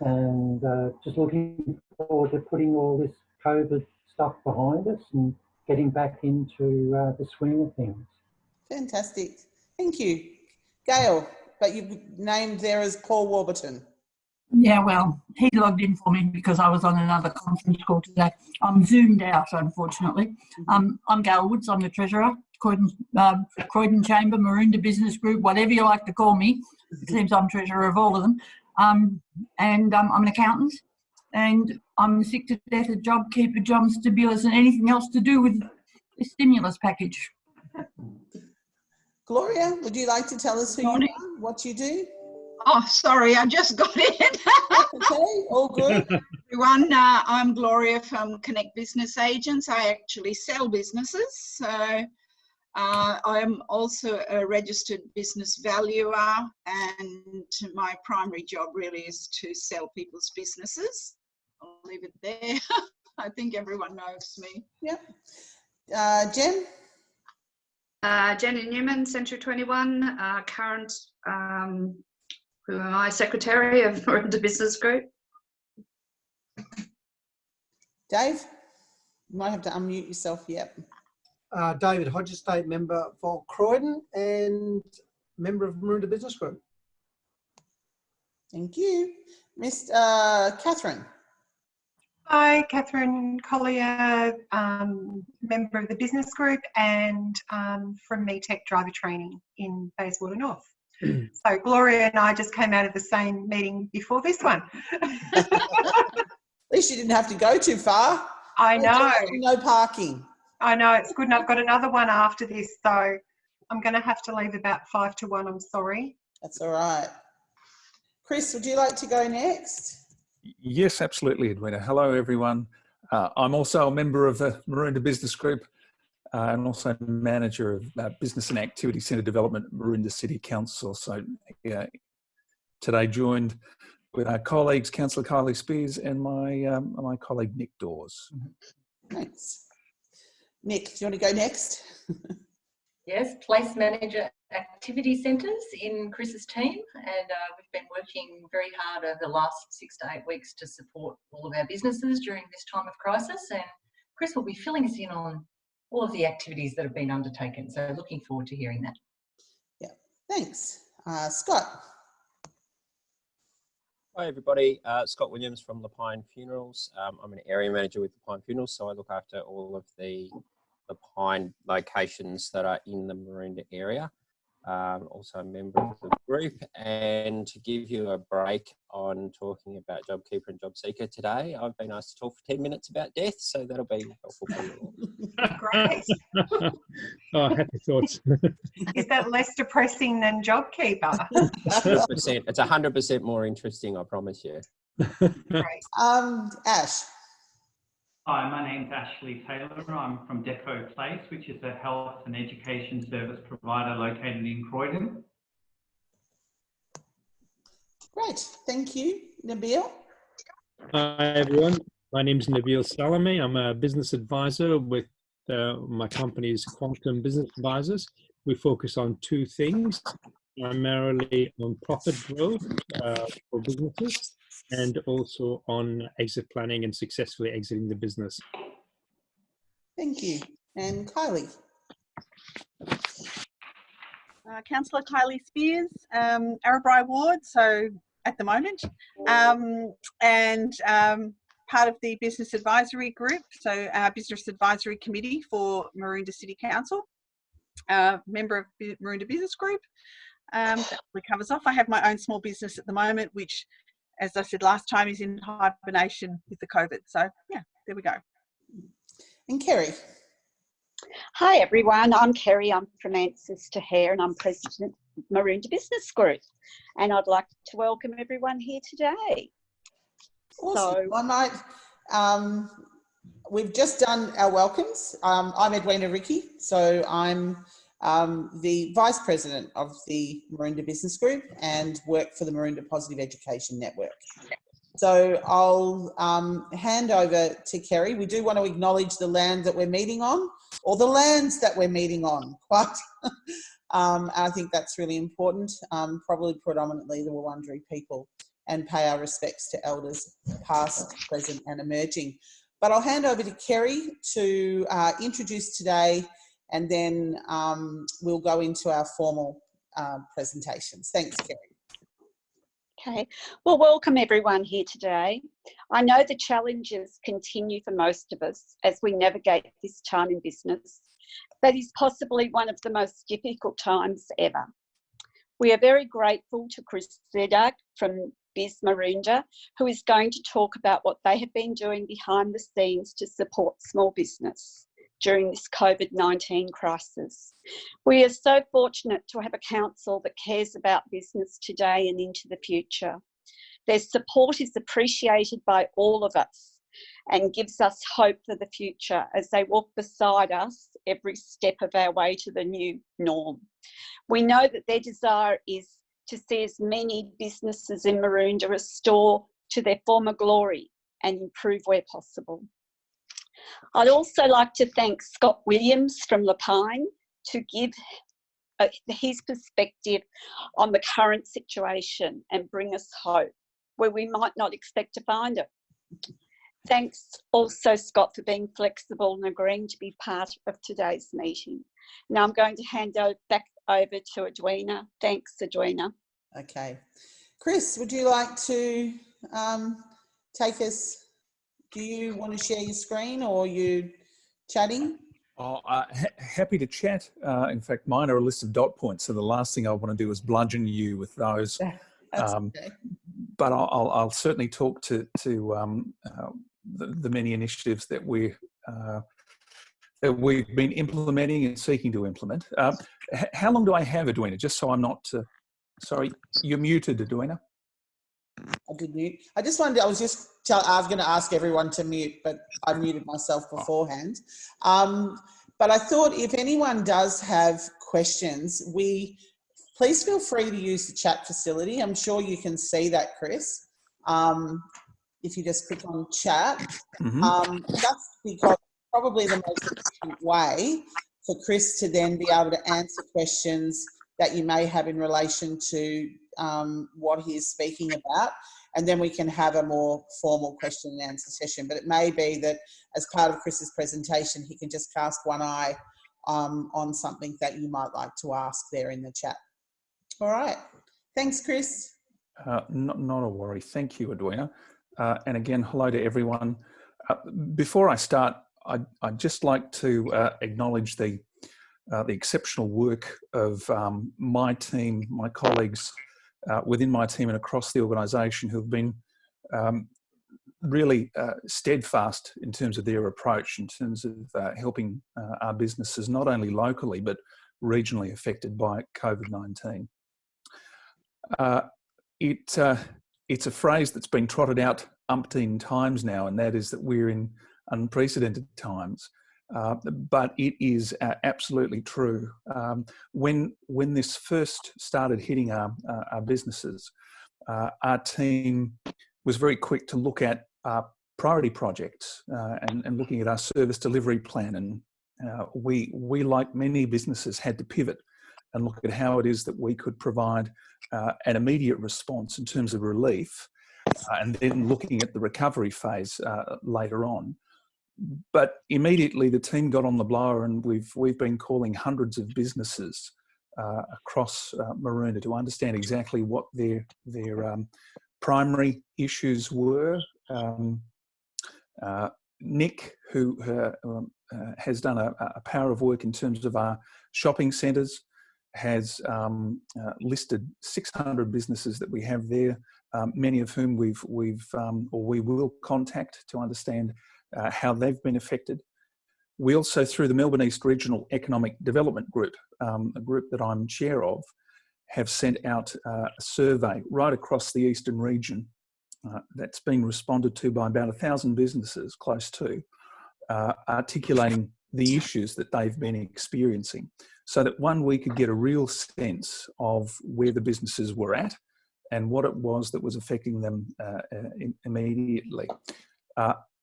and just looking forward to putting all this COVID stuff behind us and getting back into the swing of things. Fantastic. Thank you. Gail, but you've named there as Paul Warburton. Yeah, well, he logged in for me because I was on another conference call today. I'm zoomed out, unfortunately. I'm Gail Woods. I'm the treasurer, Croydon Chamber, Maroondah Business Group, whatever you like to call me. It seems I'm treasurer of all of them. I'm an accountant, and I'm sick to death of JobKeeper, Job Stimulus, and anything else to do with the stimulus package. Gloria, would you like to tell us who you are, what you do? Oh, sorry, I just got in. Okay, all good. Everyone, I'm Gloria from Connect Business Agents. I actually sell businesses. So I'm also a registered business valuer, and my primary job really is to sell people's businesses. I'll leave it there. I think everyone knows me. Yep. Jen? Jenny Newman, Century 21, current, who am I, Secretary of Maroondah Business Group. Dave? You might have to unmute yourself, yep. David Hodges, State Member for Croydon and member of Maroondah Business Group. Thank you. Miss Catherine? Hi, Catherine Collier, member of the business group and from MeTech Driver Training in Bayswater North. So Gloria and I just came out of the same meeting before this one. At least you didn't have to go too far. I know. No parking. I know, it's good. And I've got another one after this, so I'm going to have to leave about 5 to 1. I'm sorry. That's all right. Chris, would you like to go next? Yes, absolutely, Edwina. Hello, everyone. I'm also a member of the Maroondah Business Group and also manager of Business and Activity Centre Development at Maroondah City Council. So today joined with our colleagues, Councillor Kylie Spears and my colleague Nick Dawes. Thanks. Nick, do you want to go next? Yes, Place Manager Activity Centres in Chris's team, and we've been working very hard over the last 6 to 8 weeks to support all of our businesses during this time of crisis, and Chris will be filling us in on all of the activities that have been undertaken, so looking forward to hearing that. Yeah, thanks. Scott. Hi everybody, Scott Williams from The Pine Funerals. I'm an area manager with The Pine Funerals, so I look after all of the Pine locations that are in the Maroondah area. Also a member of the group, and to give you a break on talking about JobKeeper and JobSeeker today, I've been asked to talk for 10 minutes about death, so that'll be helpful for you all. Great. Oh, happy thoughts. Is that less depressing than JobKeeper? 100%. It's 100% more interesting, I promise you. Great. Ash. Hi, my name's Ashley Taylor. I'm from Deco Place, which is a health and education service provider located in Croydon. Great, thank you. Nabil? Hi everyone, my name is Nabil Salame. I'm a business advisor with my company's Quantum Business Advisors. We focus on two things, primarily on profit growth for businesses, and also on exit planning and successfully exiting the business. Thank you. And Kylie? Councillor Kylie Spears, Arabri Ward, so at the moment, and part of the Business Advisory Group, so our Business Advisory Committee for Maroondah City Council, member of Maroondah Business Group. That really covers off. I have my own small business at the moment, which, as I said last time, is in hibernation with the COVID. So yeah, there we go. And Kerry? Hi everyone, I'm Kerry. I'm from Answers to Hair and I'm President of Maroondah Business Group. And I'd like to welcome everyone here today. Awesome. I might, we've just done our welcomes. I'm Edwina Ricky, so I'm the Vice President of the Maroondah Business Group and work for the Maroondah Positive Education Network. So I'll hand over to Kerry. We do want to acknowledge the land that we're meeting on, or the lands that we're meeting on, quite. I think that's really important, probably predominantly the Wurundjeri people and pay our respects to elders past, present and emerging. But I'll hand over to Kerry to introduce today, and then we'll go into our formal presentations. Thanks, Kerry. Okay, well, welcome everyone here today. I know the challenges continue for most of us as we navigate this time in business. That is possibly one of the most difficult times ever. We are very grateful to Chris Zedak from Biz Maroondah, who is going to talk about what they have been doing behind the scenes to support small business during this COVID-19 crisis. We are so fortunate to have a council that cares about business today and into the future. Their support is appreciated by all of us and gives us hope for the future as they walk beside us every step of our way to the new norm. We know that their desire is to see as many businesses in Maroondah restore to their former glory and improve where possible. I'd also like to thank Scott Williams from Lapine to give his perspective on the current situation and bring us hope where we might not expect to find it. Thanks also, Scott, for being flexible and agreeing to be part of today's meeting. Now I'm going to hand back over to Edwina. Thanks, Edwina. Okay. Chris, would you like to take us? Do you want to share your screen, or are you chatting? Oh, happy to chat. In fact, mine are a list of dot points, so the last thing I want to do is bludgeon you with those. Okay. But I'll certainly talk to the many initiatives that we've been implementing and seeking to implement. How long do I have, Edwina? Just so I'm not. Sorry, you're muted, Edwina. I did mute. I just wanted. I was going to ask everyone to mute, but I muted myself beforehand. But I thought if anyone does have questions, please feel free to use the chat facility. I'm sure you can see that, Chris. If you just click on chat, that's because probably the most efficient way for Chris to then be able to answer questions that you may have in relation to what he's speaking about, and then we can have a more formal question and answer session. But it may be that as part of Chris's presentation, he can just cast one eye on something that you might like to ask there in the chat. All right. Thanks, Chris. Not a worry. Thank you, Edwina. And again, hello to everyone. Before I start, I'd just like to acknowledge the exceptional work of my team, my colleagues within my team and across the organisation who've been really steadfast in terms of their approach, in terms of helping our businesses, not only locally, but regionally affected by COVID-19. It's a phrase that's been trotted out umpteen times now, and that is that we're in unprecedented times. But it is absolutely true. When this first started hitting our businesses, our team was very quick to look at our priority projects and looking at our service delivery plan. And we, like many businesses, had to pivot and look at how it is that we could provide an immediate response in terms of relief, and then looking at the recovery phase later on. But immediately the team got on the blower, and we've been calling hundreds of businesses across Maroondah to understand exactly what their primary issues were. Nick, who has done a power of work in terms of our shopping centres, has listed 600 businesses that we have there, many of whom we will contact to understand how they've been affected. We also, through the Melbourne East Regional Economic Development Group, a group that I'm chair of, have sent out a survey right across the eastern region that's been responded to by about 1,000 businesses, close to, articulating the issues that they've been experiencing, so that we could get a real sense of where the businesses were at and what it was that was affecting them immediately.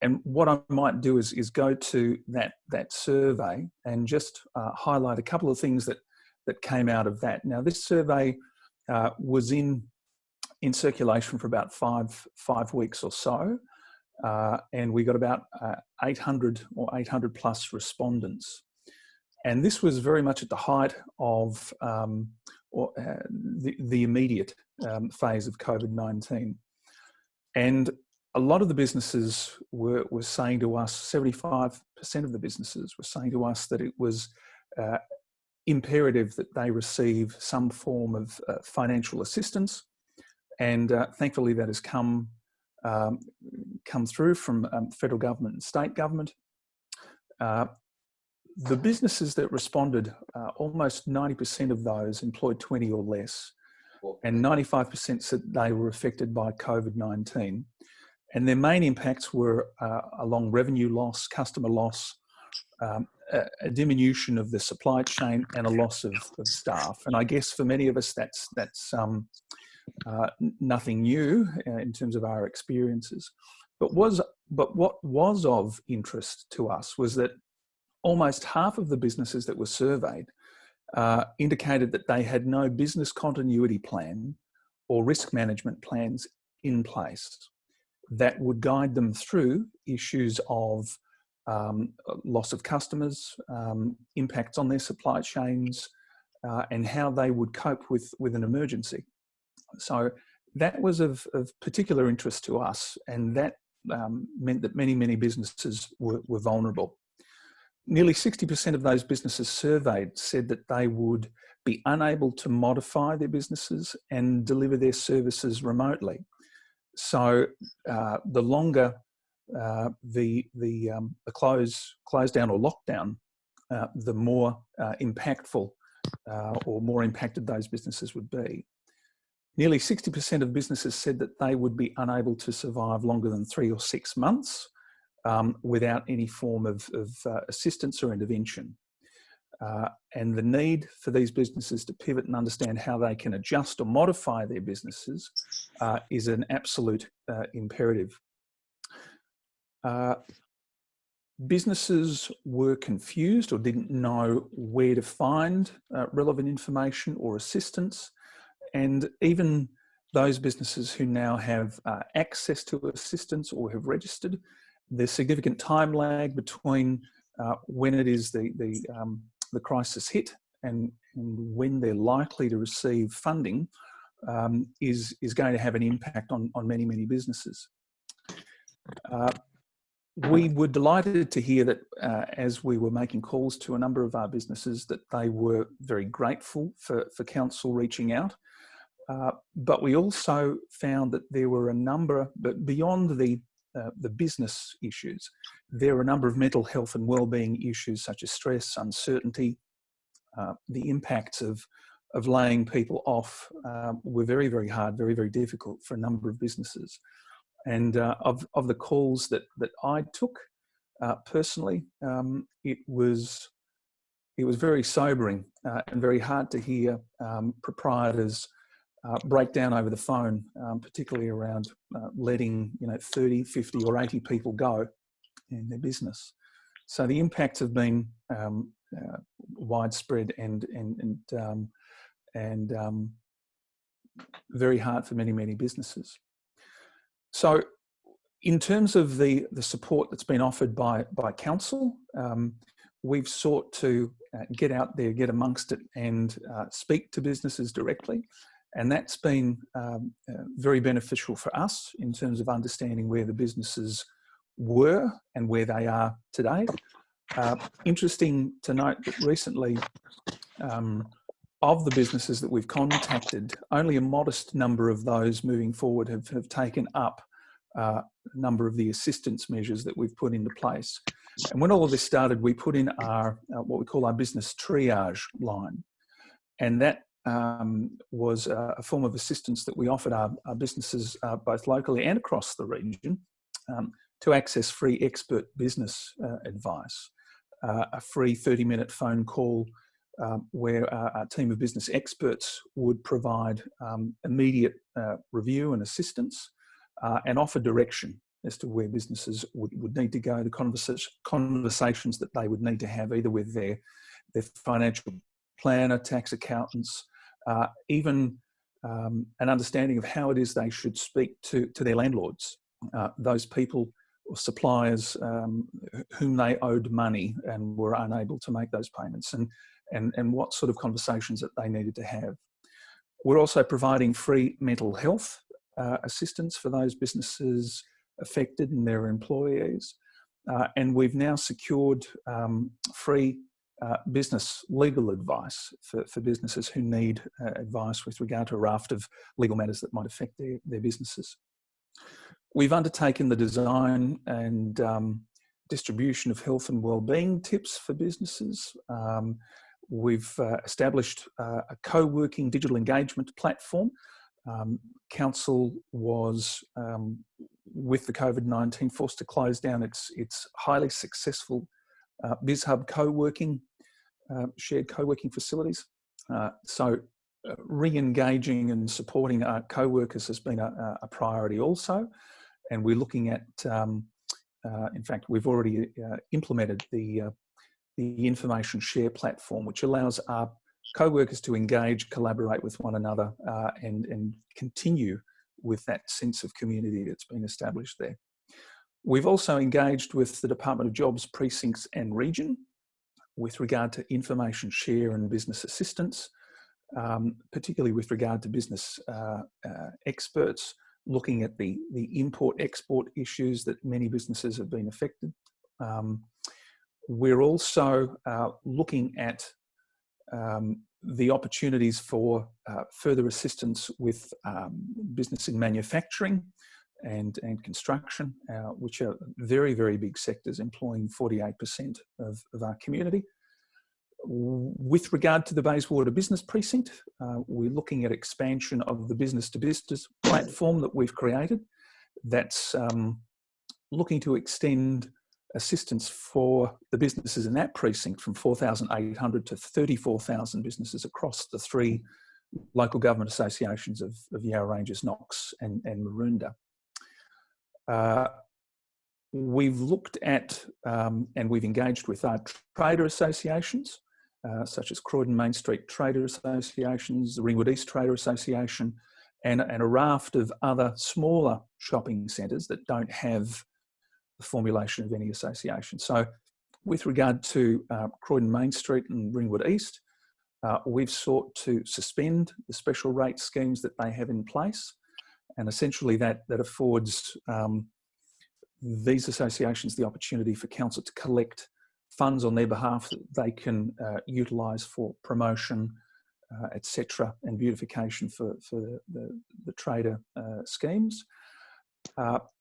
And what I might do is go to that survey and just highlight a couple of things that came out of that. Now, this survey was in in circulation for about five weeks or so. And we got about 800 or 800 plus respondents. And this was very much at the height of the immediate phase of COVID-19. And a lot of the businesses were saying to us, 75% of the businesses were saying to us that it was imperative that they receive some form of financial assistance. And thankfully that has come through from federal government and state government. The businesses that responded, almost 90% of those employed 20 or less, and 95% said they were affected by COVID-19. And their main impacts were along revenue loss, customer loss, a diminution of the supply chain, and a loss of staff. And I guess for many of us, that's nothing new in terms of our experiences. But what was of interest to us was that almost half of the businesses that were surveyed indicated that they had no business continuity plan or risk management plans in place that would guide them through issues of loss of customers, impacts on their supply chains, and how they would cope with an emergency. So that was of particular interest to us, and that meant that many businesses were vulnerable. Nearly 60% of those businesses surveyed said that they would be unable to modify their businesses and deliver their services remotely. So the longer the close down or lockdown, the more impactful or more impacted those businesses would be. Nearly 60% of businesses said that they would be unable to survive longer than 3 or 6 months without any form of assistance or intervention. And the need for these businesses to pivot and understand how they can adjust or modify their businesses is an absolute imperative. Businesses were confused or didn't know where to find relevant information or assistance. And even those businesses who now have access to assistance or have registered, there's significant time lag between when it is the crisis hit and when they're likely to receive funding is going to have an impact on many businesses. We were delighted to hear that as we were making calls to a number of our businesses that they were very grateful for council reaching out. But we also found that there were a number, but beyond the business issues, there are a number of mental health and wellbeing issues such as stress, uncertainty. The impacts of laying people off were very hard, very difficult for a number of businesses. And of the calls that I took personally, it was very sobering and very hard to hear proprietors break down over the phone, particularly around letting 30, 50 or 80 people go in their business. So the impacts have been widespread and very hard for many businesses. So in terms of the support that's been offered by council, we've sought to get out there, get amongst it and speak to businesses directly. And that's been very beneficial for us in terms of understanding where the businesses were and where they are today. Interesting to note that recently, of the businesses that we've contacted, only a modest number of those moving forward have taken up a number of the assistance measures that we've put into place. And when all of this started, we put in our what we call our business triage line. And that was a form of assistance that we offered our businesses both locally and across the region to access free expert business advice, a free 30-minute phone call where a team of business experts would provide immediate review and assistance and offer direction as to where businesses would need to go, the conversations that they would need to have either with their financial planner, tax accountants, even an understanding of how it is they should speak to their landlords, those people or suppliers whom they owed money and were unable to make those payments, and what sort of conversations that they needed to have. We're also providing free mental health assistance for those businesses affected and their employees. And we've now secured free business legal advice for businesses who need advice with regard to a raft of legal matters that might affect their businesses. We've undertaken the design and distribution of health and wellbeing tips for businesses. We've established a co-working digital engagement platform. Council was, with the COVID-19, forced to close down its highly successful BizHub co-working, shared co-working facilities. So re-engaging and supporting our co-workers has been a priority also. And we're looking at, in fact, we've already implemented the information share platform, which allows our co-workers to engage, collaborate with one another, and continue with that sense of community that's been established there. We've also engaged with the Department of Jobs, Precincts and Region with regard to information share and business assistance, particularly with regard to business experts, looking at the import-export issues that many businesses have been affected. We're also looking at the opportunities for further assistance with business in manufacturing and construction, which are very, very big sectors employing 48% of our community. With regard to the Bayswater Business Precinct, we're looking at expansion of the business-to-business platform that we've created that's looking to extend assistance for the businesses in that precinct from 4,800 to 34,000 businesses across the 3 local government associations of Yarra Ranges, Knox and Maroondah. We've looked at and we've engaged with our trader associations, such as Croydon Main Street Trader Associations, the Ringwood East Trader Association, and a raft of other smaller shopping centres that don't have the formulation of any association. So with regard to Croydon Main Street and Ringwood East, we've sought to suspend the special rate schemes that they have in place, and essentially that affords these associations the opportunity for council to collect funds on their behalf that they can utilise for promotion, etc., and beautification for the trader schemes.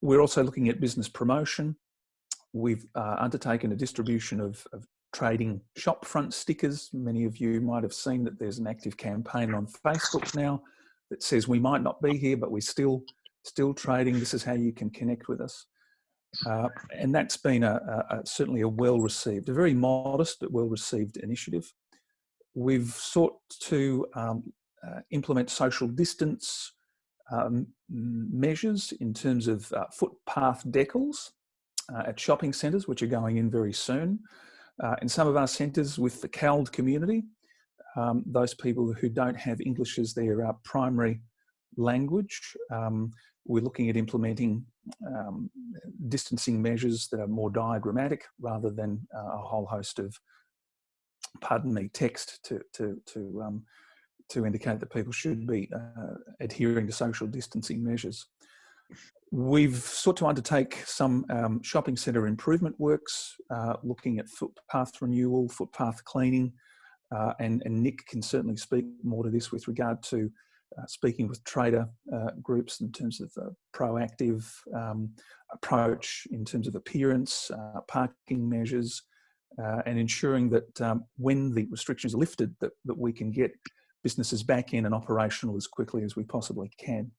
We're also looking at business promotion. We've undertaken a distribution of trading shop front stickers. Many of you might have seen that there's an active campaign on Facebook now that says we might not be here, but we're still trading. This is how you can connect with us. And that's been certainly a well-received, a very modest but well-received initiative. We've sought to implement social distance measures in terms of footpath decals at shopping centres, which are going in very soon. In some of our centres with the CALD community, those people who don't have English as their primary language, we're looking at implementing distancing measures that are more diagrammatic rather than a whole host of, pardon me, text to indicate that people should be adhering to social distancing measures. We've sought to undertake some shopping centre improvement works, looking at footpath renewal, footpath cleaning, and Nick can certainly speak more to this with regard to speaking with trader groups in terms of a proactive approach in terms of appearance, parking measures, and ensuring that when the restrictions are lifted, that we can get businesses back in and operational as quickly as we possibly can.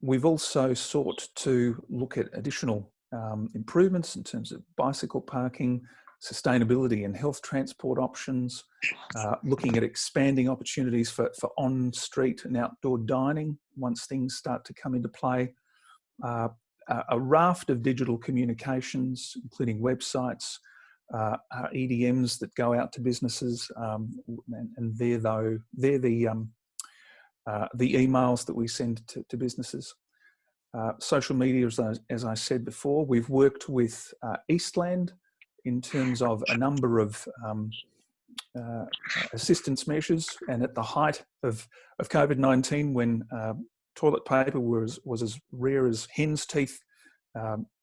We've also sought to look at additional improvements in terms of bicycle parking, sustainability and health transport options, looking at expanding opportunities for on-street and outdoor dining once things start to come into play, a raft of digital communications, including websites, EDMs that go out to businesses, and they're the the emails that we send to businesses. Social media, as I said before, we've worked with Eastland in terms of a number of assistance measures, and at the height of COVID-19, when toilet paper was as rare as hen's teeth,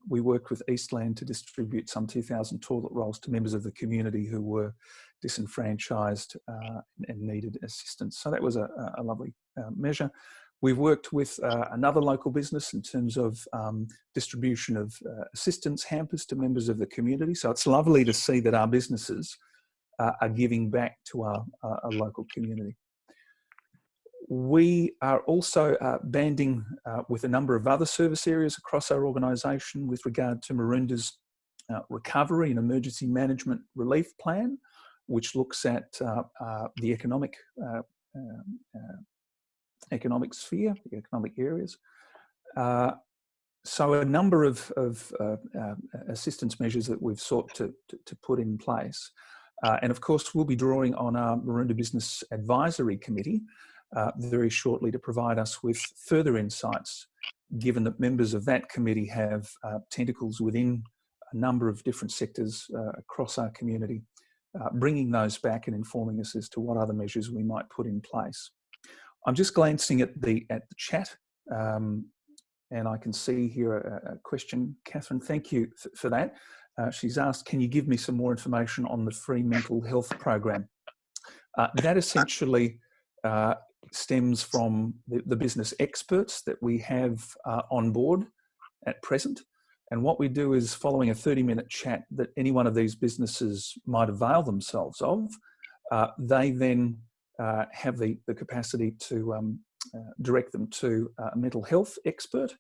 we worked with Eastland to distribute some 2,000 toilet rolls to members of the community who were disenfranchised and needed assistance. So that was a lovely measure. We've worked with another local business in terms of distribution of assistance hampers to members of the community. So it's lovely to see that our businesses are giving back to our local community. We are also banding with a number of other service areas across our organisation with regard to Maroondah's recovery and emergency management relief plan, which looks at the economic sphere, the economic areas. So a number of assistance measures that we've sought to put in place. And of course, we'll be drawing on our Maroondah Business Advisory Committee very shortly to provide us with further insights, given that members of that committee have tentacles within a number of different sectors across our community, bringing those back and informing us as to what other measures we might put in place. I'm just glancing at the chat, and I can see here a question. Catherine, thank you for that. She's asked, can you give me some more information on the free mental health program? That essentially stems from the business experts that we have on board at present. And what we do is, following a 30-minute chat that any one of these businesses might avail themselves of, they then have the capacity to direct them to a mental health expert.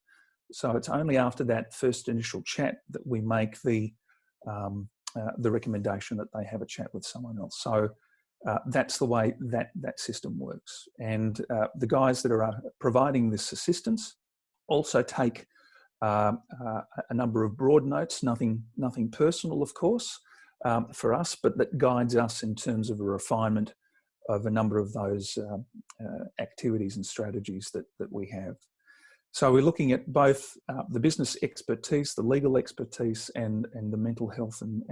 So it's only after that first initial chat that we make the recommendation that they have a chat with someone else. So that's the way that system works. And the guys that are providing this assistance also take a number of broad notes, nothing personal, of course, for us, but that guides us in terms of a refinement of a number of those activities and strategies that we have. So we're looking at both the business expertise, the legal expertise, and the mental health and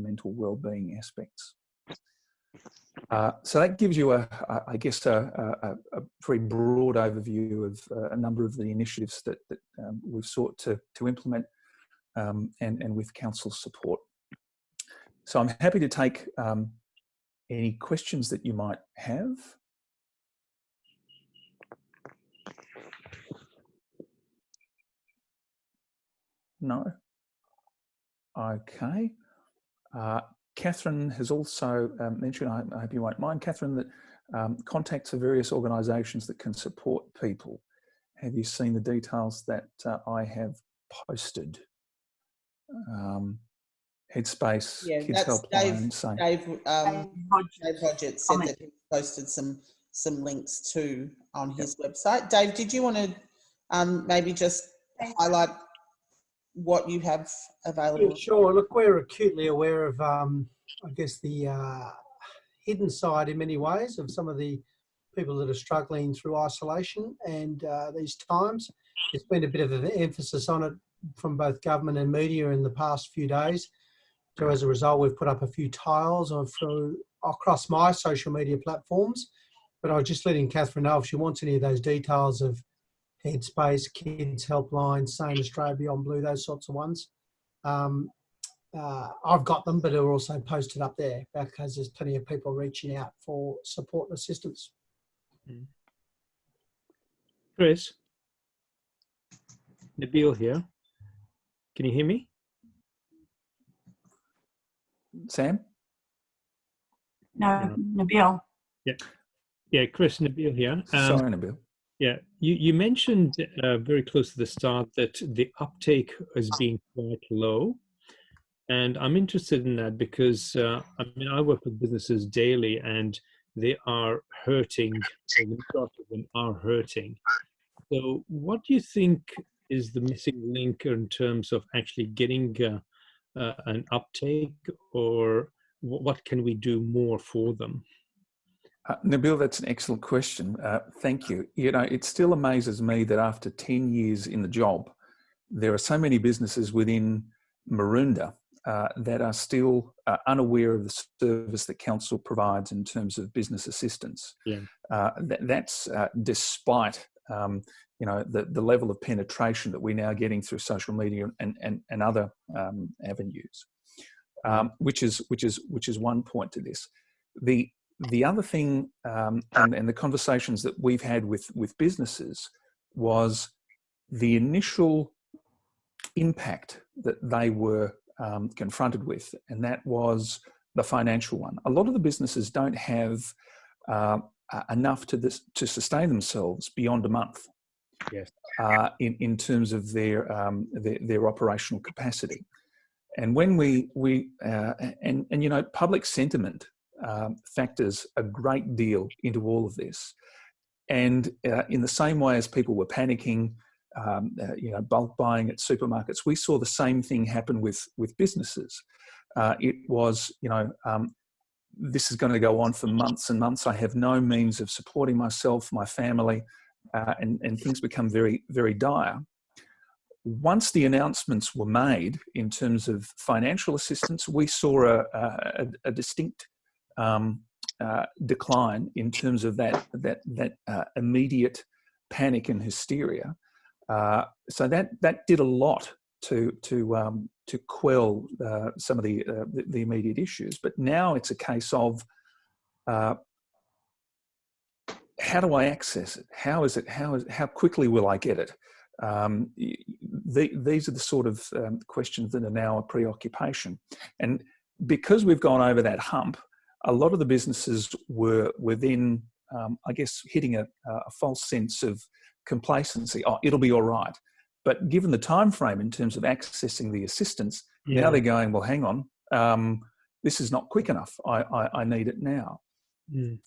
mental well-being aspects. So that gives you I guess a very broad overview of a number of the initiatives that we've sought to implement, and with council's support. So I'm happy to take any questions that you might have. No? Okay. Catherine has also mentioned, I hope you won't mind, Catherine, that contacts of various organisations that can support people. Have you seen the details that I have posted? Headspace, yeah, Kids Helpline. Dave Hodgett said that he posted some links too on his website. Dave, did you want to maybe just highlight what you have available? Yeah, sure. Look, we're acutely aware of, I guess, the hidden side in many ways of some of the people that are struggling through isolation and these times. There's been a bit of an emphasis on it from both government and media in the past few days. So as a result, we've put up a few tiles across my social media platforms. But I was just letting Catherine know if she wants any of those details of Headspace, Kids Helpline, Sane Australia Beyond Blue, those sorts of ones. I've got them, but they're also posted up there because there's plenty of people reaching out for support and assistance. Chris, Nabil here. Can you hear me? Sam? No, Nabil. Yeah, Chris, Nabil here. Sorry, Nabil. Yeah, you mentioned very close to the start that the uptake is being quite low. And I'm interested in that because, I mean, I work with businesses daily and they are hurting, the majority of them are hurting. So what do you think is the missing link in terms of actually getting an uptake, or what can we do more for them? Nabil, that's an excellent question. Thank you. You know, it still amazes me that after 10 years in the job, there are so many businesses within Maroondah that are still unaware of the service that council provides in terms of business assistance. Yeah. That's despite you know, the level of penetration that we're now getting through social media and other avenues, which is one point to this. The other thing, and the conversations that we've had with businesses, was the initial impact that they were confronted with, and that was the financial one. A lot of the businesses don't have enough to sustain themselves beyond a month. Yes. In terms of their operational capacity, and when we you know, public sentiment factors a great deal into all of this, and in the same way as people were panicking, you know, bulk buying at supermarkets, we saw the same thing happen with businesses. It was, you know, this is going to go on for months and months. I have no means of supporting myself, my family, and things become very, very dire. Once the announcements were made in terms of financial assistance, we saw a distinct decline in terms of that immediate panic and hysteria. So that did a lot to quell some of the immediate issues. But now it's a case of how do I access it? How quickly will I get it? These are the sort of questions that are now a preoccupation. And because we've gone over that hump, a lot of the businesses were then, I guess, hitting a false sense of complacency. Oh, it'll be all right. But given the time frame in terms of accessing the assistance, now they're going, well, hang on, this is not quick enough. I need it now.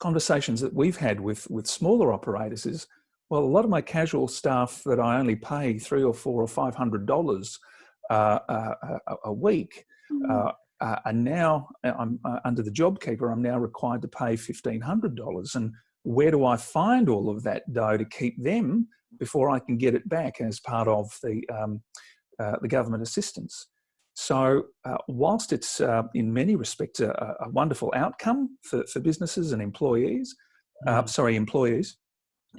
Conversations that we've had with smaller operators is, well, a lot of my casual staff that I only pay $300 or $400 or $500 a week are now, I'm under the JobKeeper, I'm now required to pay $1,500. And where do I find all of that dough to keep them before I can get it back as part of the government assistance? So whilst it's in many respects a wonderful outcome for businesses and employees,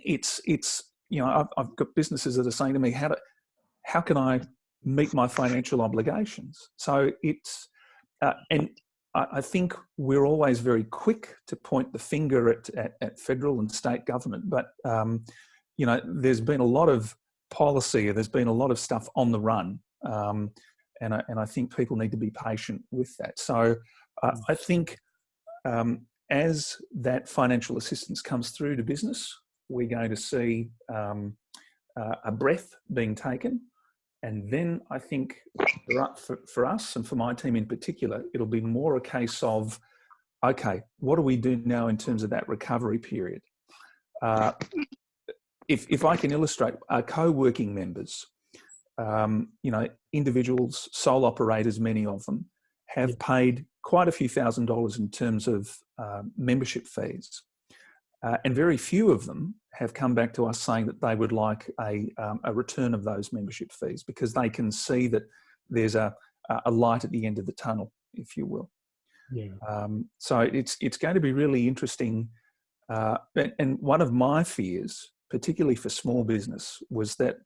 it's you know, I've got businesses that are saying to me, how can I meet my financial obligations? So it's and I think we're always very quick to point the finger at federal and state government, but you know, there's been a lot of policy, there's been a lot of stuff on the run. And I think people need to be patient with that. So I think as that financial assistance comes through to business, we're going to see a breath being taken. And then I think for us and for my team in particular, it'll be more a case of, okay, what do we do now in terms of that recovery period? If I can illustrate, our co-working members, you know, individuals, sole operators, many of them have paid quite a few $1,000s in terms of membership fees. And very few of them have come back to us saying that they would like a return of those membership fees, because they can see that there's a light at the end of the tunnel, if you will. Yeah. So it's going to be really interesting. And one of my fears, particularly for small business, was that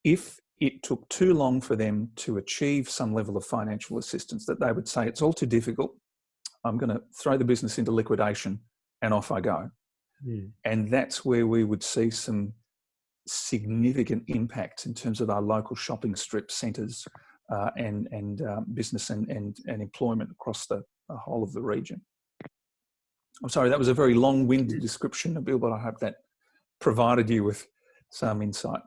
if it took too long for them to achieve some level of financial assistance, that they would say, it's all too difficult, I'm going to throw the business into liquidation and off I go. And that's where we would see some significant impacts in terms of our local shopping strip centres and business and employment across the whole of the region. I'm sorry, that was a very long-winded description, Nabil, but I hope that provided you with some insight.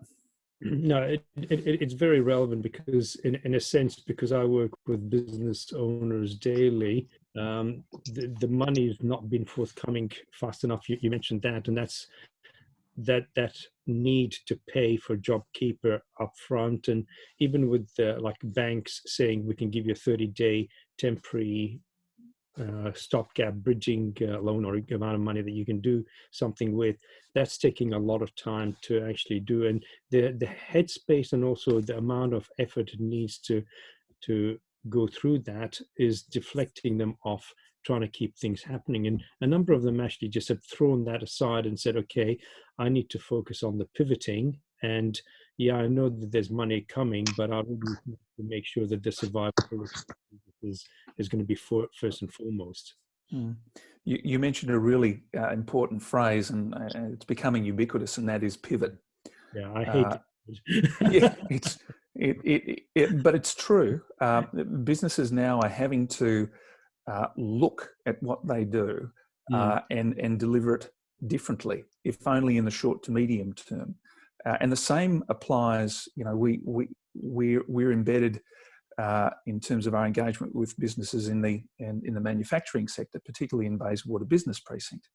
No, it's very relevant because, in a sense, because I work with business owners daily, the money's not been forthcoming fast enough. You mentioned that, and that's that need to pay for JobKeeper upfront, and even with like banks saying we can give you a 30-day temporary stopgap bridging loan or amount of money that you can do something with. That's taking a lot of time to actually do, and the headspace and also the amount of effort it needs to go through that is deflecting them off trying to keep things happening. And a number of them actually just have thrown that aside and said, okay, I need to focus on the pivoting. And yeah, I know that there's money coming, but I really need to make sure that the survival is going to be first and foremost. Mm. You mentioned a really important phrase, and it's becoming ubiquitous, and that is pivot. Yeah, I hate it. Yeah, but it's true. Businesses now are having to look at what they do and deliver it differently, if only in the short to medium term. And the same applies. You know, we're embedded in terms of our engagement with businesses in the manufacturing sector, particularly in Bayswater Business Precinct,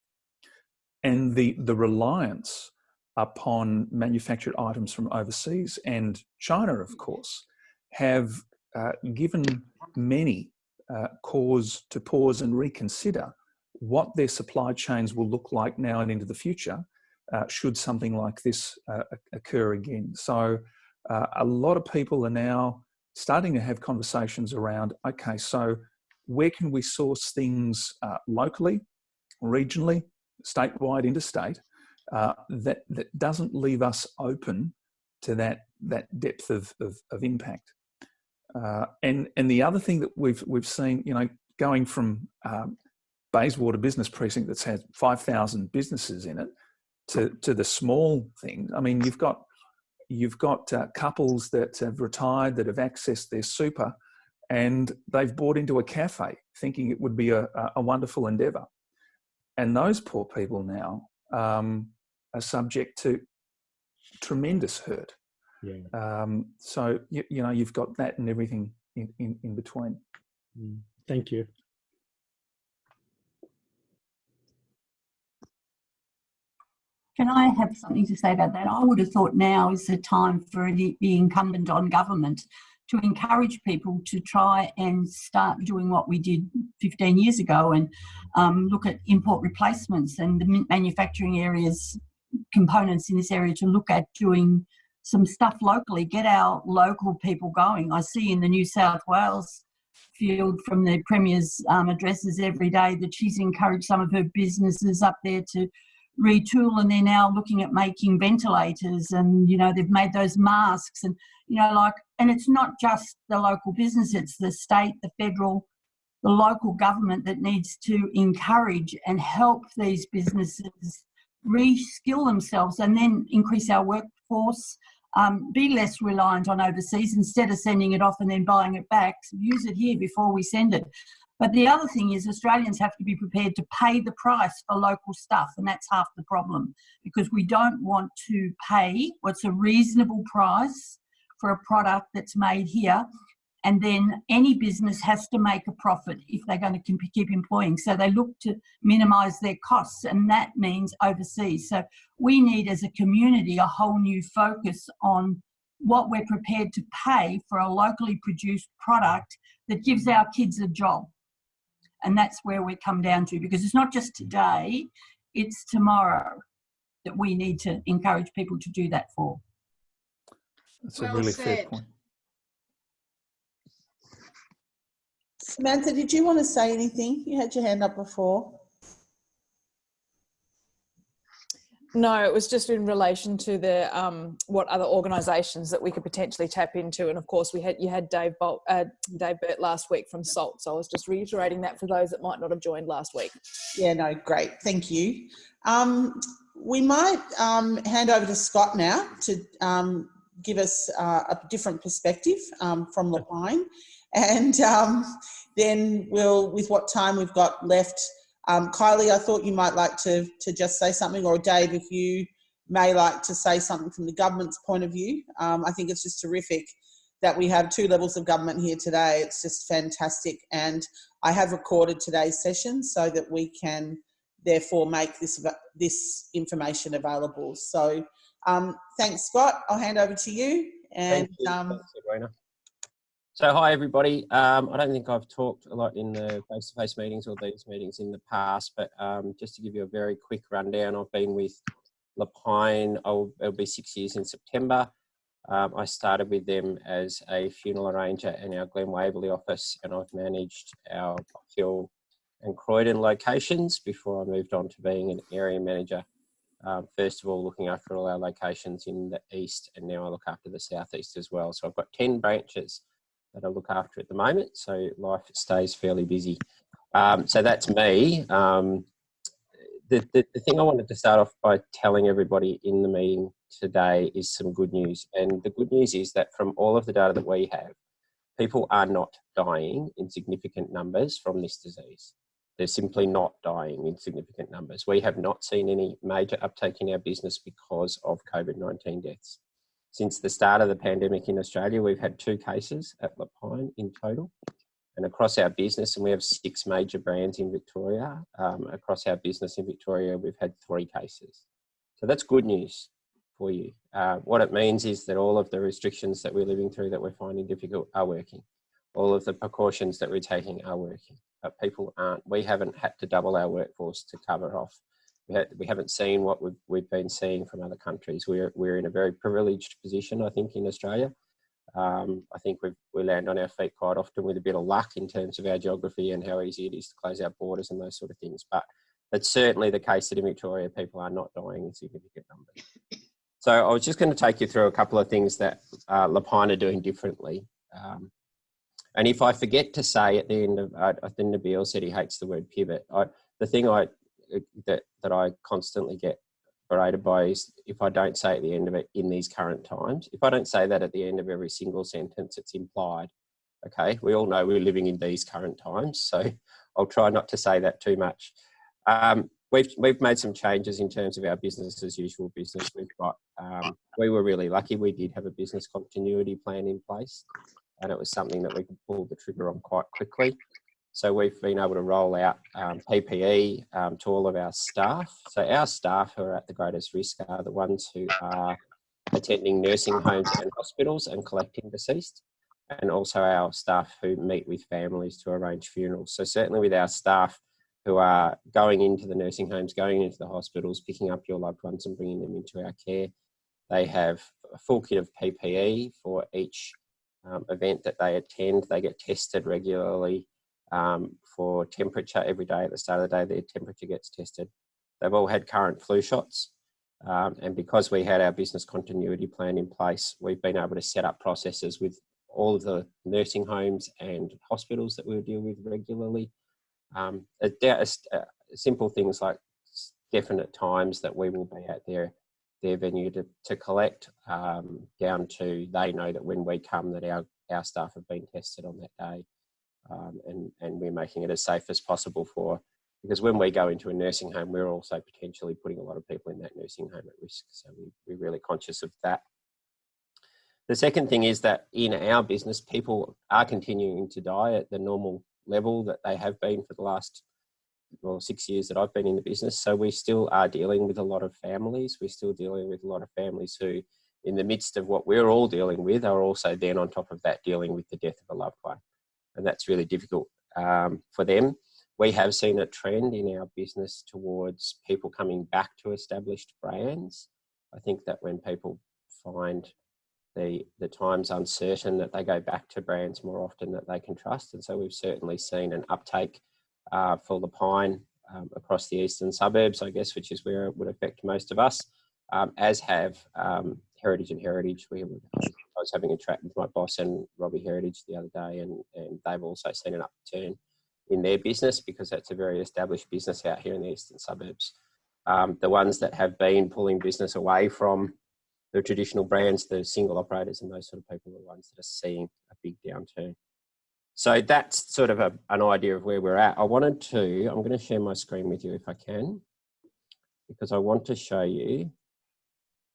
and the reliance upon manufactured items from overseas and China, of course, have given many cause to pause and reconsider what their supply chains will look like now and into the future, should something like this occur again. So a lot of people are now starting to have conversations around, okay, so where can we source things locally, regionally, statewide, interstate, that doesn't leave us open to that depth of impact. And the other thing that we've seen, you know, going from Bayswater Business Precinct that's had 5,000 businesses in it to the small thing. I mean, you've got couples that have retired, that have accessed their super, and they've bought into a cafe thinking it would be a wonderful endeavour. And those poor people now are subject to tremendous hurt. Yeah. So, you know, you've got that and everything in between. Thank you. Can I have something to say about that? I would have thought now is the time for the incumbent on government to encourage people to try and start doing what we did 15 years ago and look at import replacements and the manufacturing areas, components in this area, to look at doing some stuff locally, get our local people going. I see in the New South Wales field from the Premier's addresses every day that she's encouraged some of her businesses up there to retool, and they're now looking at making ventilators, and, you know, they've made those masks, and, you know, like, and it's not just the local business, it's the state, the federal, the local government that needs to encourage and help these businesses re-skill themselves and then increase our workforce, be less reliant on overseas instead of sending it off and then buying it back, use it here before we send it. But the other thing is Australians have to be prepared to pay the price for local stuff, and that's half the problem, because we don't want to pay what's a reasonable price for a product that's made here, and then any business has to make a profit if they're going to keep employing. So they look to minimise their costs, and that means overseas. So we need, as a community, a whole new focus on what we're prepared to pay for a locally produced product that gives our kids a job. And that's where we come down to, because it's not just today, it's tomorrow that we need to encourage people to do that for. That's a really fair point. Samantha, did you want to say anything? You had your hand up before. No, it was just in relation to the what other organisations that we could potentially tap into, and of course you had Dave Burt last week from SALT, so I was just reiterating that for those that might not have joined last week. Yeah, no, great, thank you. We might hand over to Scott now to give us a different perspective from Lapine, and then we'll, with what time we've got left. Kylie, I thought you might like to just say something, or Dave, if you may like to say something from the government's point of view. I think it's just terrific that we have two levels of government here today. It's just fantastic. And I have recorded today's session so that we can therefore make this information available. So thanks, Scott. I'll hand over to you. And Thank you. Thanks, Sabrina. So hi everybody. I don't think I've talked a lot in the face-to-face meetings or these meetings in the past, but just to give you a very quick rundown, I've been with Lapine, it'll be 6 years in September. I started with them as a funeral arranger in our Glen Waverley office, and I've managed our Hill and Croydon locations before I moved on to being an area manager. First of all, looking after all our locations in the east, and now I look after the southeast as well. So I've got 10 branches that I look after at the moment, so life stays fairly busy. So that's me. The thing I wanted to start off by telling everybody in the meeting today is some good news. And the good news is that from all of the data that we have, people are not dying in significant numbers from this disease. They're simply not dying in significant numbers. We have not seen any major uptake in our business because of COVID-19 deaths. Since the start of the pandemic in Australia, we've had 2 cases at Lapine in total. And across our business, and we have 6 major brands in Victoria, across our business in Victoria, we've had 3 cases. So that's good news for you. What it means is that all of the restrictions that we're living through that we're finding difficult are working. All of the precautions that we're taking are working, but people aren't. We haven't had to double our workforce to cover off. We haven't seen what we've been seeing from other countries. We're in a very privileged position, I think, in Australia. I think we land on our feet quite often with a bit of luck in terms of our geography and how easy it is to close our borders and those sort of things. But it's certainly the case that in Victoria, people are not dying in significant numbers. So I was just going to take you through a couple of things that Lapine are doing differently. And if I forget to say at the end of, I think Nabil said he hates the word pivot. The thing that I constantly get berated by is if I don't say at the end of it, in these current times. If I don't say that at the end of every single sentence, it's implied. Okay, we all know we're living in these current times, so I'll try not to say that too much. We've made some changes in terms of our business as usual business. We've got, we were really lucky. We did have a business continuity plan in place, and it was something that we could pull the trigger on quite quickly. So we've been able to roll out PPE to all of our staff. So our staff who are at the greatest risk are the ones who are attending nursing homes and hospitals and collecting deceased, and also our staff who meet with families to arrange funerals. So certainly with our staff who are going into the nursing homes, going into the hospitals, picking up your loved ones and bringing them into our care, they have a full kit of PPE for each event that they attend. They get tested regularly for temperature every day. At the start of the day, their temperature gets tested. They've all had current flu shots. And because we had our business continuity plan in place, we've been able to set up processes with all of the nursing homes and hospitals that we'll deal with regularly. Simple things like definite times that we will be at their venue to collect, down to they know that when we come that our staff have been tested on that day. And we're making it as safe as possible because when we go into a nursing home, we're also potentially putting a lot of people in that nursing home at risk. So we're really conscious of that. The second thing is that in our business, people are continuing to die at the normal level that they have been for the last 6 years that I've been in the business. So we still are dealing with a lot of families. We're still dealing with a lot of families who, in the midst of what we're all dealing with, are also then on top of that dealing with the death of a loved one. And that's really difficult for them. We have seen a trend in our business towards people coming back to established brands. I think that when people find the times uncertain, that they go back to brands more often that they can trust. And so we've certainly seen an uptake for Lapine across the eastern suburbs, I guess, which is where it would affect most of us, as have Heritage and Heritage. I was having a chat with my boss and Robbie Heritage the other day, and they've also seen an upturn in their business because that's a very established business out here in the eastern suburbs. The ones that have been pulling business away from the traditional brands, the single operators and those sort of people are the ones that are seeing a big downturn. So that's sort of an idea of where we're at. I'm going to share my screen with you if I can, because I want to show you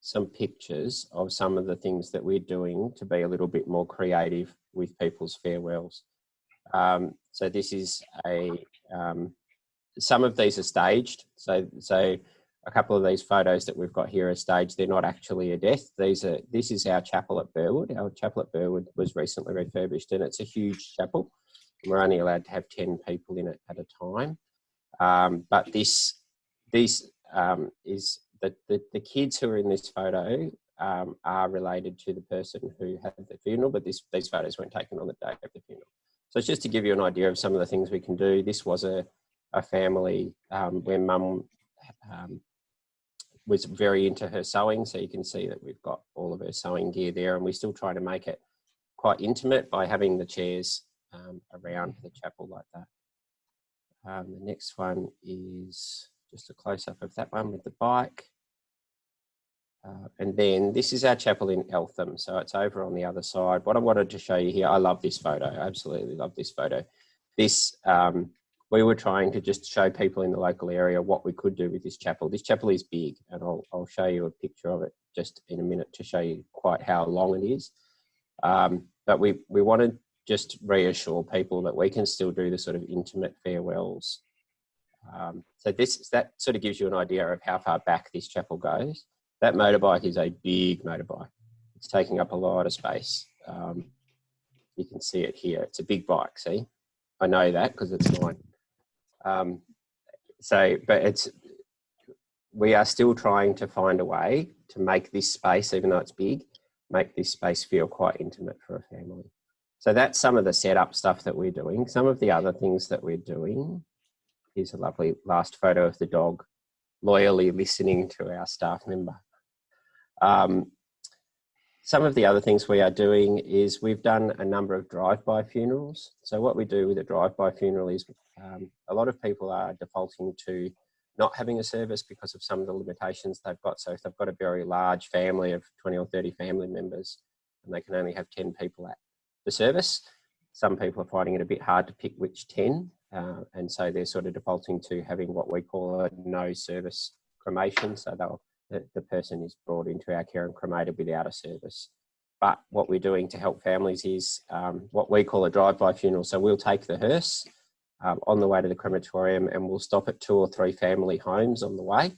some pictures of some of the things that we're doing to be a little bit more creative with people's farewells. So this is some of these are staged. So a couple of these photos that we've got here are staged. They're not actually a death. This is our chapel at Burwood. Our chapel at Burwood was recently refurbished, and it's a huge chapel. We're only allowed to have 10 people in it at a time. But this is the kids who are in this photo are related to the person who had the funeral, but these photos weren't taken on the day of the funeral. So it's just to give you an idea of some of the things we can do. This was a family where mum was very into her sewing, so you can see that we've got all of her sewing gear there, and we still try to make it quite intimate by having the chairs around the chapel like that. The next one is just a close-up of that one with the bike. And then this is our chapel in Eltham, so it's over on the other side. What I wanted to show you here, I love this photo, I absolutely love this photo. This, we were trying to just show people in the local area what we could do with this chapel. This chapel is big, and I'll show you a picture of it just in a minute to show you quite how long it is. But we wanted just to reassure people that we can still do the sort of intimate farewells. So that sort of gives you an idea of how far back this chapel goes. That motorbike is a big motorbike. It's taking up a lot of space. You can see it here. It's a big bike, see? I know that because it's mine. But we are still trying to find a way to make this space, even though it's big, make this space feel quite intimate for a family. So that's some of the setup stuff that we're doing. Some of the other things that we're doing, here's a lovely last photo of the dog loyally listening to our staff member. Some of the other things we are doing is we've done a number of drive-by funerals. So what we do with a drive-by funeral is a lot of people are defaulting to not having a service because of some of the limitations they've got. So if they've got a very large family of 20 or 30 family members and they can only have 10 people at the service, some people are finding it a bit hard to pick which 10. And so they're sort of defaulting to having what we call a no service cremation. So the person is brought into our care and cremated without a service. But what we're doing to help families is what we call a drive-by funeral. So we'll take the hearse on the way to the crematorium, and we'll stop at 2 or 3 family homes on the way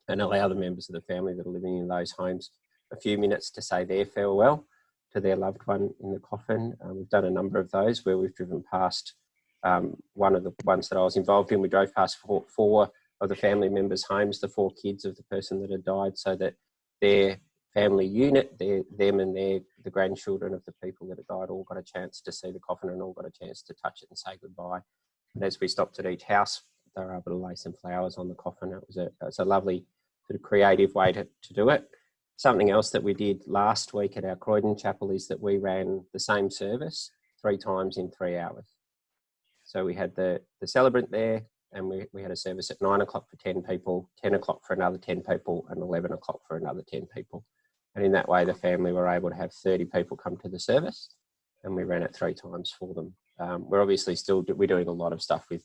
and allow the members of the family that are living in those homes a few minutes to say their farewell to their loved one in the coffin. We've done a number of those where we've driven past one of the ones that I was involved in. We drove past 4 of the family members' homes, the 4 kids of the person that had died, so that their family unit, them and the grandchildren of the people that had died all got a chance to see the coffin and all got a chance to touch it and say goodbye. And as we stopped at each house, they were able to lay some flowers on the coffin. It was a lovely sort of creative way to do it. Something else that we did last week at our Croydon Chapel is that we ran the same service 3 times in 3 hours. So we had the celebrant there, and we had a service at 9 o'clock for 10 people, 10 o'clock for another 10 people, and 11 o'clock for another 10 people. And in that way, the family were able to have 30 people come to the service, and we ran it 3 times for them. We're obviously we're doing a lot of stuff with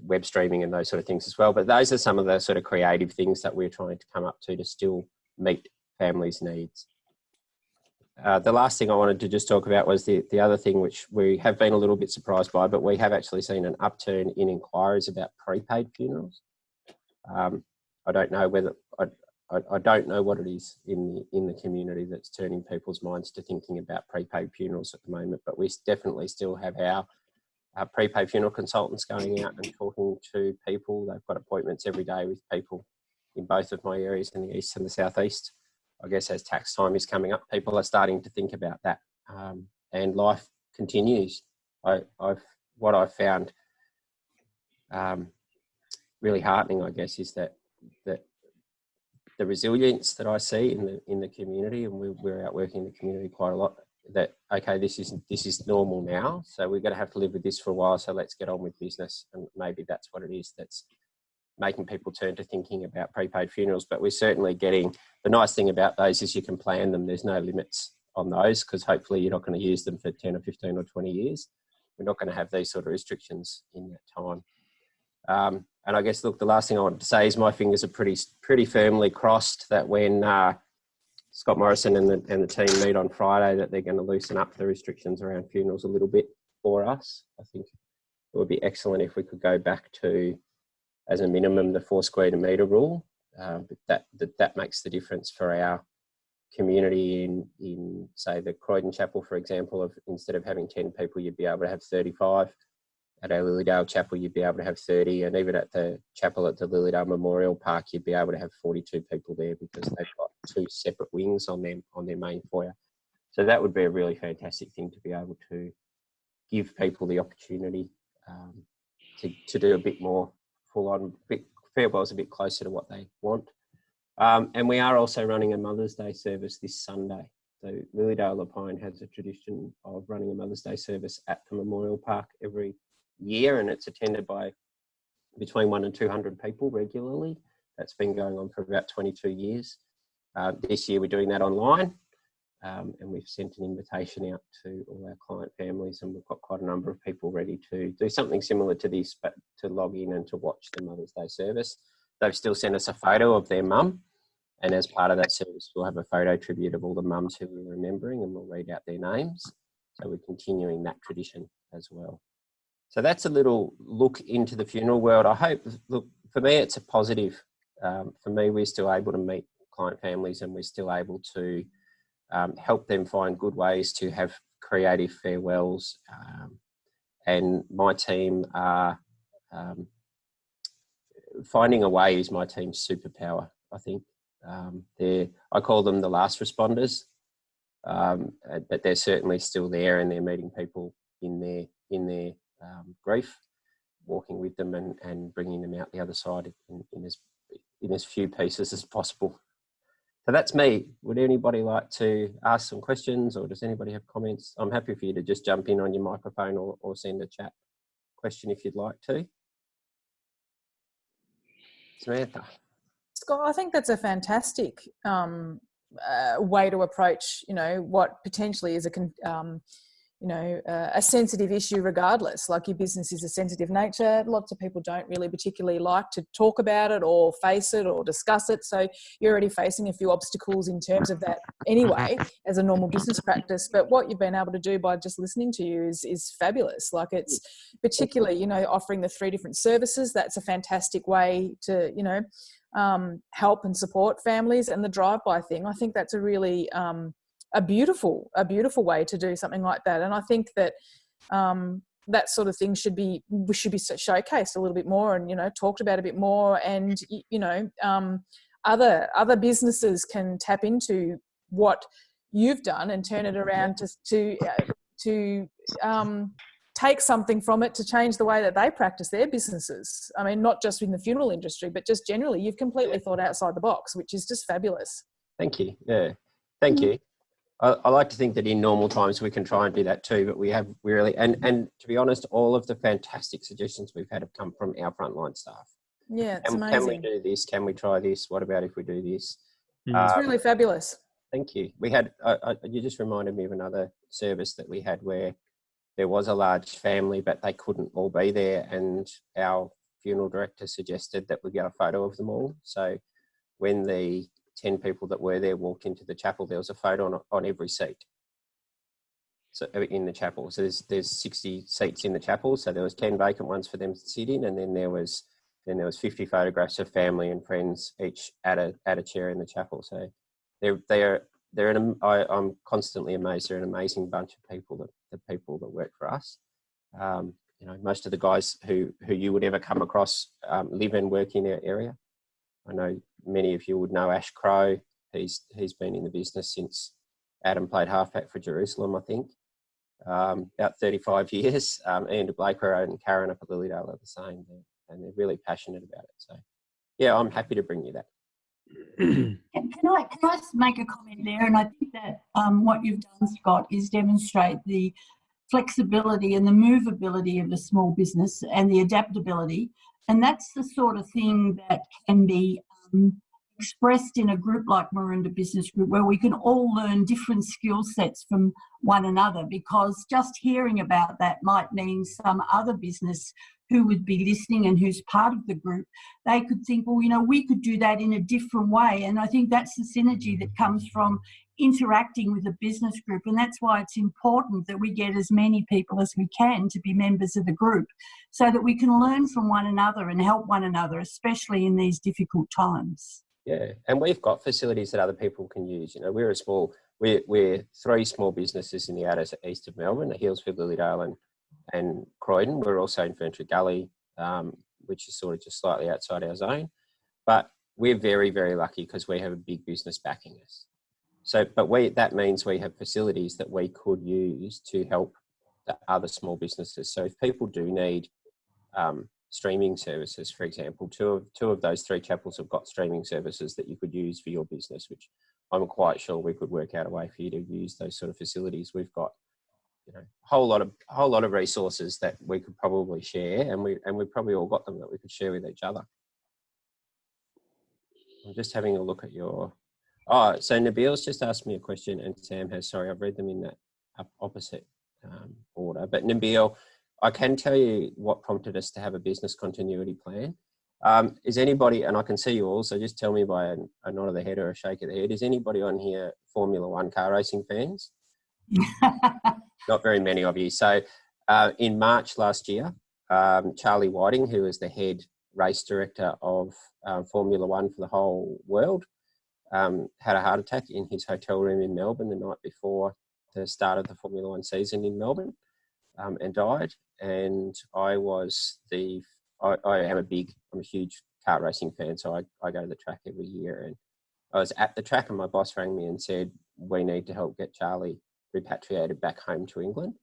web streaming and those sort of things as well. But those are some of the sort of creative things that we're trying to come up to still meet families' needs. The last thing I wanted to just talk about was the other thing which we have been a little bit surprised by, but we have actually seen an upturn in inquiries about prepaid funerals. I don't know whether I don't know what it is in the community that's turning people's minds to thinking about prepaid funerals at the moment, but we definitely still have our prepaid funeral consultants going out and talking to people. They've got appointments every day with people in both of my areas, in the east and the southeast. I guess as tax time is coming up, people are starting to think about that, and life continues. What I've found really heartening, I guess, is that the resilience that I see in the community, and we're out working in the community quite a lot, that, okay, this is normal now, so we're going to have to live with this for a while, so let's get on with business. And maybe that's what it is that's making people turn to thinking about prepaid funerals. But we're certainly getting, the nice thing about those is you can plan them. There's no limits on those, because hopefully you're not going to use them for 10 or 15 or 20 years. We're not going to have these sort of restrictions in that time. And I guess, look, the last thing I want to say is my fingers are pretty firmly crossed that when Scott Morrison and the team meet on Friday, that they're going to loosen up the restrictions around funerals a little bit for us. I think it would be excellent if we could go back to as a minimum the 4 square metre rule. But that makes the difference for our community in say the Croydon Chapel, for example. Instead of having 10 people, you'd be able to have 35. At our Lilydale Chapel, you'd be able to have 30, and even at the chapel at the Lilydale Memorial Park, you'd be able to have 42 people there because they've got 2 separate wings on their main foyer. So that would be a really fantastic thing to be able to give people the opportunity to do a bit more full-on. Farewell's a bit closer to what they want. And we are also running a Mother's Day service this Sunday. So Lilydale Lapine has a tradition of running a Mother's Day service at the Memorial Park every year, and it's attended by between 100 and 200 people regularly. That's been going on for about 22 years. This year we're doing that online, and we've sent an invitation out to all our client families, and we've got quite a number of people ready to do something similar to this, but to log in and to watch the Mother's Day service. They've still sent us a photo of their mum, and as part of that service we'll have a photo tribute of all the mums who we're remembering, and we'll read out their names. So we're continuing that tradition as well. So that's a little look into the funeral world. I hope, look, for me, it's a positive. For me, we're still able to meet client families, and we're still able to help them find good ways to have creative farewells. And my team are, finding a way is my team's superpower, I think. I call them the last responders, but they're certainly still there, and they're meeting people in their grief, walking with them and bringing them out the other side in as few pieces as possible. So that's me. Would anybody like to ask some questions, or does anybody have comments? I'm happy for you to just jump in on your microphone or send a chat question if you'd like to. Samantha. Scott, I think that's a fantastic way to approach, what potentially is a sensitive issue regardless. Like, your business is a sensitive nature. Lots of people don't really particularly like to talk about it or face it or discuss it. So you're already facing a few obstacles in terms of that anyway, as a normal business practice. But what you've been able to do by just listening to you is fabulous. Like, it's particularly, offering the 3 different services. That's a fantastic way to, help and support families. And the drive-by thing, I think that's a really a beautiful way to do something like that. And I think that that sort of thing should be showcased a little bit more, and talked about a bit more. And other businesses can tap into what you've done and turn it around to take something from it to change the way that they practice their businesses. I mean, not just in the funeral industry, but just generally. You've completely thought outside the box, which is just fabulous. Thank you. Yeah, thank you. I like to think that in normal times we can try and do that too, but we really, and to be honest, all of the fantastic suggestions we've had have come from our frontline staff. Yeah, it's amazing. Can we do this? Can we try this? What about if we do this? It's really fabulous. Thank you. We had, you just reminded me of another service that we had where there was a large family, but they couldn't all be there, and our funeral director suggested that we get a photo of them all. So when the 10 people that were there walked into the chapel, there was a photo on every seat. So in the chapel, so there's 60 seats in the chapel, so there was 10 vacant ones for them to sit in, and then there was 50 photographs of family and friends each at a chair in the chapel. So I'm constantly amazed. They're an amazing bunch of people, the people that work for us. Most of the guys who you would ever come across live and work in our area. I know many of you would know Ash Crow. He's been in the business since Adam played halfback for Jerusalem, I think, about 35 years. Ian de Blaker and Karen up at Lilydale are the same, and they're really passionate about it. So, yeah, I'm happy to bring you that. Can I make a comment there? And I think that what you've done, Scott, is demonstrate the flexibility and the movability of a small business and the adaptability. And that's the sort of thing that can be expressed in a group like Maroondah Business Group, where we can all learn different skill sets from one another, because just hearing about that might mean some other business who would be listening and who's part of the group, they could think, well, we could do that in a different way. And I think that's the synergy that comes from interacting with a business group, and that's why it's important that we get as many people as we can to be members of the group so that we can learn from one another and help one another, especially in these difficult times. Yeah, and we've got facilities that other people can use. You know, we're 3 small businesses in the outer east of Melbourne, Healesville, Lilydale and Croydon. We're also in Ferntree Gully, which is sort of just slightly outside our zone. But we're very, very lucky because we have a big business backing us. So, but that means we have facilities that we could use to help the other small businesses. So if people do need streaming services, for example, two of those 3 chapels have got streaming services that you could use for your business, which I'm quite sure we could work out a way for you to use those sort of facilities. We've got, you know, a whole lot of resources that we could probably share, and we've probably all got them that we could share with each other. I'm just having a look at your. Oh, so Nabil's just asked me a question, and Sam has. Sorry, I've read them in that opposite order. But Nabil, I can tell you what prompted us to have a business continuity plan. Is anybody, and I can see you all, so just tell me by a nod of the head or a shake of the head, is anybody on here Formula One car racing fans? Not very many of you. So in March last year, Charlie Whiting, who is the head race director of Formula One for the whole world, had a heart attack in his hotel room in Melbourne the night before the start of the Formula One season in Melbourne, and died. And I am a huge kart racing fan, so I go to the track every year. And I was at the track, and my boss rang me and said, we need to help get Charlie repatriated back home to England.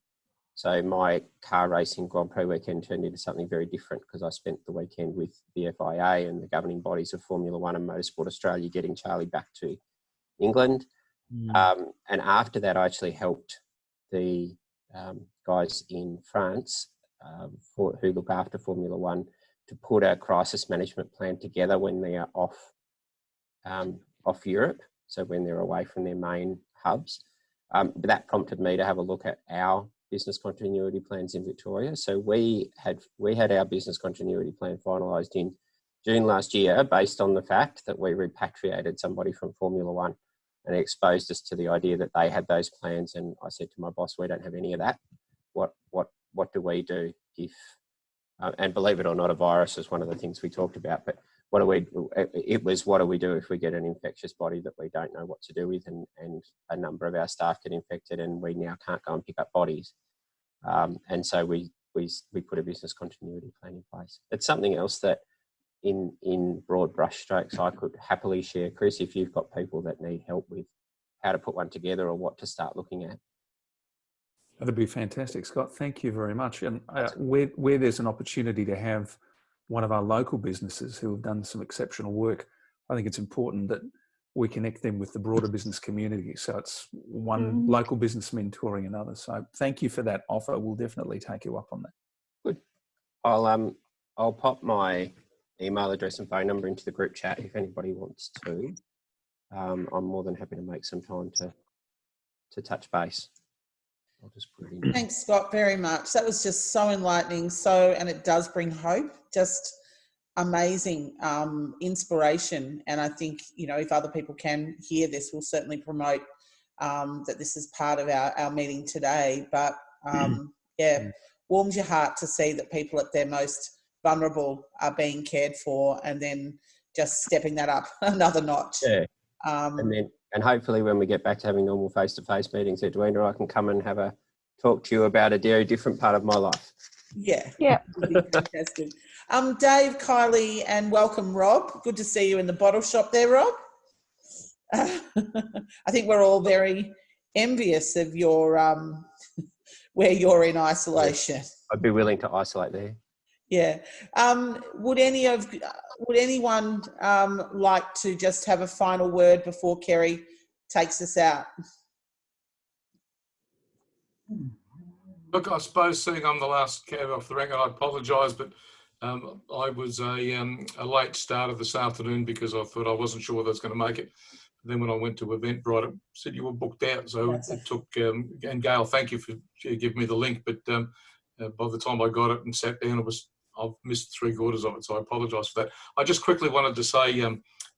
So my car racing Grand Prix weekend turned into something very different, because I spent the weekend with the FIA and the governing bodies of Formula One and Motorsport Australia getting Charlie back to England. And after that, I actually helped the guys in France who look after Formula One to put a crisis management plan together when they are off Europe, so when they're away from their main hubs. But that prompted me to have a look at our business continuity plans in Victoria. So we had our business continuity plan finalised in June last year, based on the fact that we repatriated somebody from Formula One, and it exposed us to the idea that they had those plans. And I said to my boss, we don't have any of that. What do we do if, and believe it or not, a virus is one of the things we talked about, but what do we do if we get an infectious body that we don't know what to do with, and a number of our staff get infected and we now can't go and pick up bodies. And so we put a business continuity plan in place. It's something else that in broad brushstrokes I could happily share, Chris, if you've got people that need help with how to put one together or what to start looking at. That'd be fantastic, Scott. Thank you very much. And where there's an opportunity to have one of our local businesses who have done some exceptional work, I think it's important that we connect them with the broader business community. So it's one local business mentoring another. So thank you for that offer. We'll definitely take you up on that. Good. I'll pop my email address and phone number into the group chat if anybody wants to. I'm more than happy to make some time to touch base. I'll just put it in. Thanks, Scott, very much. That was just so enlightening. And it does bring hope. Just amazing inspiration. And I think, you know, if other people can hear this, we'll certainly promote that this is part of our meeting today. But warms your heart to see that people at their most vulnerable are being cared for, and then just stepping that up another notch. Yeah. And hopefully when we get back to having normal face-to-face meetings, Edwina, I can come and have a talk to you about a very different part of my life. Yeah. Fantastic. Dave, Kylie, and welcome, Rob. Good to see you in the bottle shop there, Rob. I think we're all very envious of your where you're in isolation. I'd be willing to isolate there. Yeah. Would anyone like to just have a final word before Kerry takes us out? Look, I suppose seeing I'm the last cab off the rank, and I apologise, but I was a late starter this afternoon because I thought I wasn't sure whether I was going to make it. Then when I went to Eventbrite, it said you were booked out. So it took, and Gail, thank you for giving me the link. But by the time I got it and sat down, I've missed 3/4 of it. So I apologise for that. I just quickly wanted to say,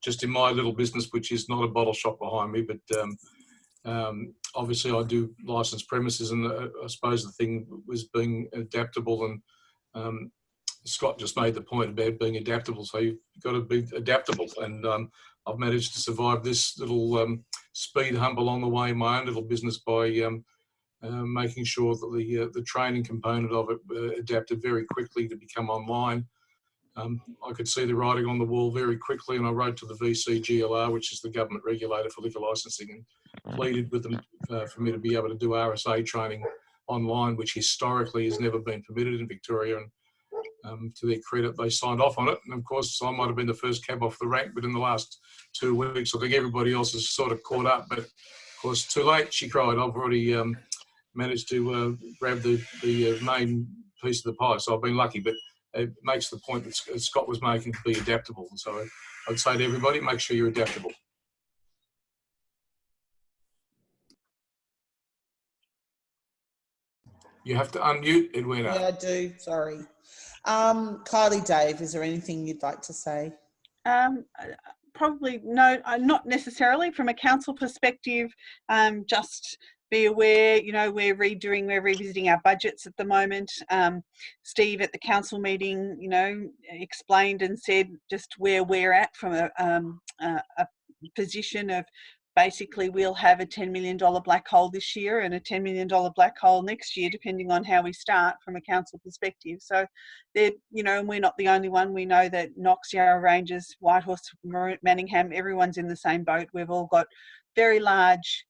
just in my little business, which is not a bottle shop behind me, but Obviously, I do licensed premises, and I suppose the thing was being adaptable. And Scott just made the point about being adaptable. So you've got to be adaptable. And I've managed to survive this little speed hump along the way in my own little business by making sure that the training component of it adapted very quickly to become online. I could see the writing on the wall very quickly, and I wrote to the VCGLR, which is the government regulator for liquor licensing, and pleaded with them for me to be able to do RSA training online, which historically has never been permitted in Victoria. And to their credit, they signed off on it. And of course, I might have been the first cab off the rank, but in the last 2 weeks, I think everybody else has sort of caught up. But of course, too late, she cried. I've already managed to grab the main piece of the pie, so I've been lucky. But it makes the point that Scott was making to be adaptable. And so I'd say to everybody, make sure you're adaptable. You have to unmute, Edwina. Yeah, I do. Sorry. Kylie, Dave, is there anything you'd like to say? Probably no, not necessarily. From a council perspective, just be aware, you know, we're revisiting our budgets at the moment. Steve at the council meeting, you know, explained and said just where we're at from a position of basically we'll have a $10 million black hole this year and a $10 million black hole next year, depending on how we start from a council perspective. So, you know, and we're not the only one. We know that Knox, Yarra Ranges, Whitehorse, Manningham, everyone's in the same boat. We've all got very large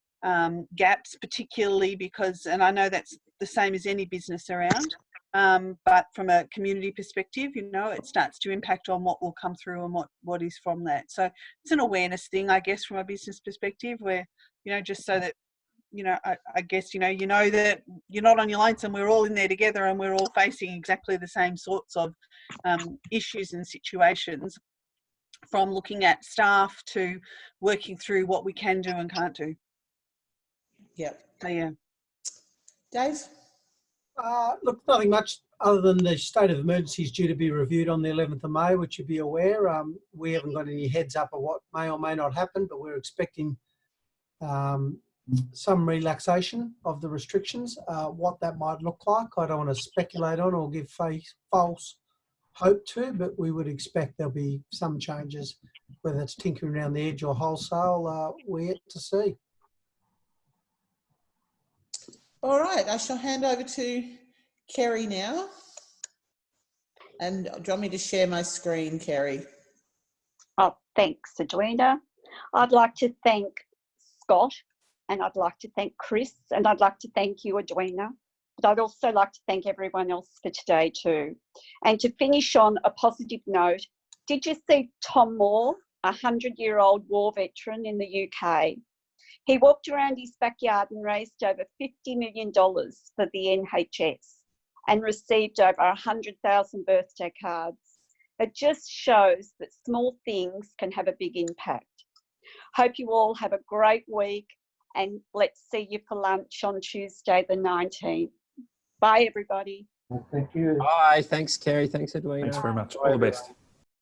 gaps, particularly because, and I know that's the same as any business around, but from a community perspective, you know, it starts to impact on what will come through and what is from that. So it's an awareness thing, I guess, from a business perspective, where, you know, just so that, you know, I guess, you know that you're not on your lonesome. We're all in there together, and we're all facing exactly the same sorts of issues and situations, from looking at staff to working through what we can do and can't do. Yep. So, yeah. Dave? Look, nothing much other than the state of emergency is due to be reviewed on the 11th of May, which you'd be aware. We haven't got any heads up of what may or may not happen, but we're expecting some relaxation of the restrictions. What that might look like, I don't want to speculate on or give false hope to, but we would expect there'll be some changes, whether it's tinkering around the edge or wholesale. We're yet to see. All right, I shall hand over to Kerry now. And do you want me to share my screen, Kerry? Oh, thanks, Edwina. I'd like to thank Scott, and I'd like to thank Chris, and I'd like to thank you, Edwina. But I'd also like to thank everyone else for today too. And to finish on a positive note, did you see Tom Moore, a 100-year-old war veteran in the UK? He walked around his backyard and raised over $50 million for the NHS and received over 100,000 birthday cards. It just shows that small things can have a big impact. Hope you all have a great week, and let's see you for lunch on Tuesday the 19th. Bye, everybody. Thank you. Bye. Thanks, Kerry. Thanks, Edwina. Thanks very much. All the best.